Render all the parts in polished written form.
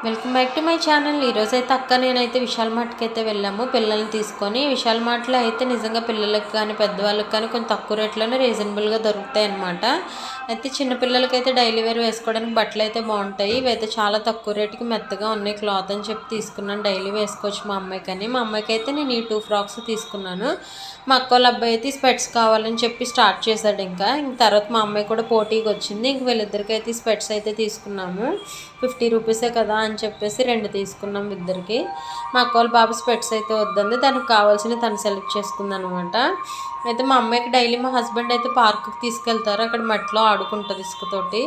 Welcome back to my channel. ఈరోజైతే నేనైతే విశాల్ మార్ట్కి అయితే వెళ్ళాము పిల్లల్ని తీసుకొని. విశాల్ మార్ట్లో అయితే నిజంగా పిల్లలకి కానీ పెద్దవాళ్ళకి కానీ కొంచెం తక్కువ రేట్లోనే రీజనబుల్గా దొరుకుతాయి అన్నమాట. అయితే చిన్నపిల్లలకైతే డైలీ వేర్ వేసుకోవడానికి బట్టలు అయితే బాగుంటాయి. ఇవైతే చాలా తక్కువ రేటుకి మెత్తగా ఉన్నాయి క్లాత్ అని చెప్పి తీసుకున్నాను. డైలీ వేసుకోవచ్చు మా అమ్మాయికి అని. మా అమ్మాయికి అయితే నేను ఈ 2 ఫ్రాక్స్ తీసుకున్నాను. మా అక్క వాళ్ళ అబ్బాయి అయితే స్పెట్స్ కావాలని చెప్పి స్టార్ట్ చేశాడు. ఇంకా తర్వాత మా అమ్మాయి కూడా పోటీకి వచ్చింది. ఇంక వీళ్ళిద్దరికి అయితే స్పెట్స్ అయితే తీసుకున్నాము. 50 రూపీసే కదా అని చెప్పేసి 2 తీసుకున్నాం ఇద్దరికి. మా అక్క వాళ్ళ బాబు స్పెట్స్ అయితే వద్దంది, దానికి కావాల్సినవి తను సెలెక్ట్ చేసుకుందనమాట. అయితే మా అమ్మాయికి డైలీ మా హస్బెండ్ అయితే పార్క్కి తీసుకెళ్తారు. అక్కడ మట్టిలో ఆడుకుంటుంది ఇసుకతోటి.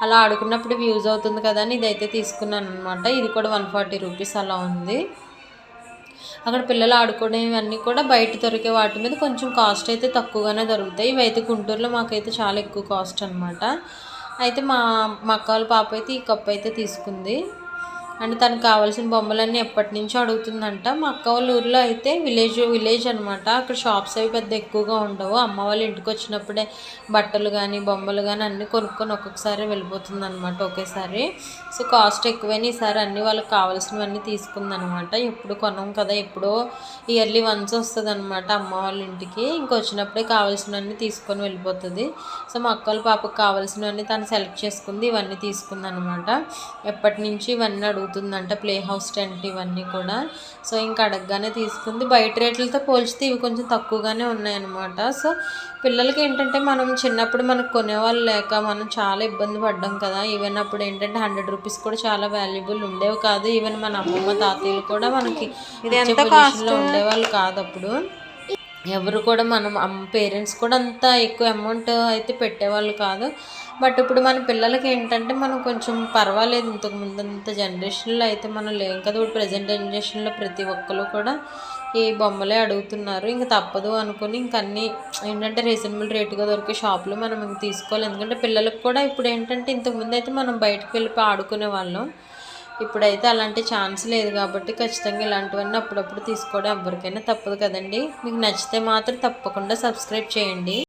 అలా ఆడుకున్నప్పుడు యూజ్ అవుతుంది కదా అని ఇదైతే తీసుకున్నాను అనమాట. ఇది కూడా 140 రూపీస్ అలా ఉంది. అక్కడ పిల్లలు ఆడుకునేవన్నీ కూడా బయట దొరికే వాటి మీద కొంచెం కాస్ట్ అయితే తక్కువగానే దొరుకుతాయి. ఇవైతే గుంటూరులో మాకైతే చాలా ఎక్కువ కాస్ట్ అనమాట. అయితే మా అక్క వాళ్ళ పాప అయితే ఈ కప్ అయితే తీసుకుంది. అండ్ తనకు కావాల్సిన బొమ్మలన్నీ ఎప్పటి నుంచో అడుగుతుందంట. మా అక్క వాళ్ళ ఊర్లో అయితే విలేజ్ అనమాట. అక్కడ షాప్స్ అవి పెద్ద ఎక్కువగా ఉండవు. అమ్మ వాళ్ళ ఇంటికి వచ్చినప్పుడే బట్టలు కానీ బొమ్మలు కానీ అన్నీ కొనుక్కొని ఒక్కొక్కసారి వెళ్ళిపోతుంది అనమాట ఒకేసారి. సో కాస్ట్ ఎక్కువైనా ఈసారి అన్నీ వాళ్ళకి కావాల్సినవన్నీ తీసుకుందనమాట. ఎప్పుడు కొనం కదా, ఎప్పుడో ఇయర్లీ వన్స్ వస్తుంది అనమాట అమ్మ వాళ్ళ ఇంటికి. ఇంకొచ్చినప్పుడే కావాల్సినవన్నీ తీసుకొని వెళ్ళిపోతుంది. సో మా అక్క వాళ్ళ పాపకు కావాల్సినవన్నీ తను సెలెక్ట్ చేసుకుంది. ఇవన్నీ తీసుకుందనమాట. ఎప్పటి నుంచి ఇవన్నీ అడుగుతుందంట, ప్లే హౌస్ టెంట్ ఇవన్నీ కూడా. సో ఇంకా అడగగానే తీసుకుంది. బయట రేట్లతో పోల్చితే ఇవి కొంచెం తక్కువగానే ఉన్నాయన్నమాట. సో పిల్లలకి ఏంటంటే మనం చిన్నప్పుడు మనకు కొనేవాళ్ళు లేక మనం చాలా ఇబ్బంది పడ్డాం కదా. ఈవెన్ అప్పుడు ఏంటంటే 100 రూపీస్ కూడా చాలా వాల్యుబుల్ ఉండేవి కాదు. ఈవెన్ మన అమ్మమ్మ తాతయ్యలు కూడా మనకి పొజిషన్లో ఉండేవాళ్ళు కాదు అప్పుడు. ఎవరు కూడా పేరెంట్స్ కూడా అంత ఎక్కువ అమౌంట్ అయితే పెట్టేవాళ్ళు కాదు. బట్ ఇప్పుడు మన పిల్లలకి ఏంటంటే మనం కొంచెం పర్వాలేదు. ఇంతకు ముందంత జనరేషన్లో అయితే మనం లేం కదా. ఇప్పుడు ప్రజెంట్ జనరేషన్లో ప్రతి ఒక్కరు కూడా ఈ బొమ్మలే అడుగుతున్నారు. ఇంక తప్పదు అనుకుని ఇంక అన్నీ ఏంటంటే రీజనబుల్ రేటుగా దొరికే షాపులో మనం ఇంక తీసుకోవాలి. ఎందుకంటే పిల్లలకు కూడా ఇప్పుడు ఏంటంటే ఇంతకుముందు అయితే మనం బయటకు వెళ్ళి ఆడుకునే వాళ్ళం. ఇప్పుడైతే అలాంటి ఛాన్స్ లేదు కాబట్టి ఖచ్చితంగా ఇలాంటివన్నీ అప్పుడప్పుడు తీసుకోవడం ఎవరికైనా తప్పదు కదండి. మీకు నచ్చితే మాత్రం తప్పకుండా సబ్స్క్రైబ్ చేయండి.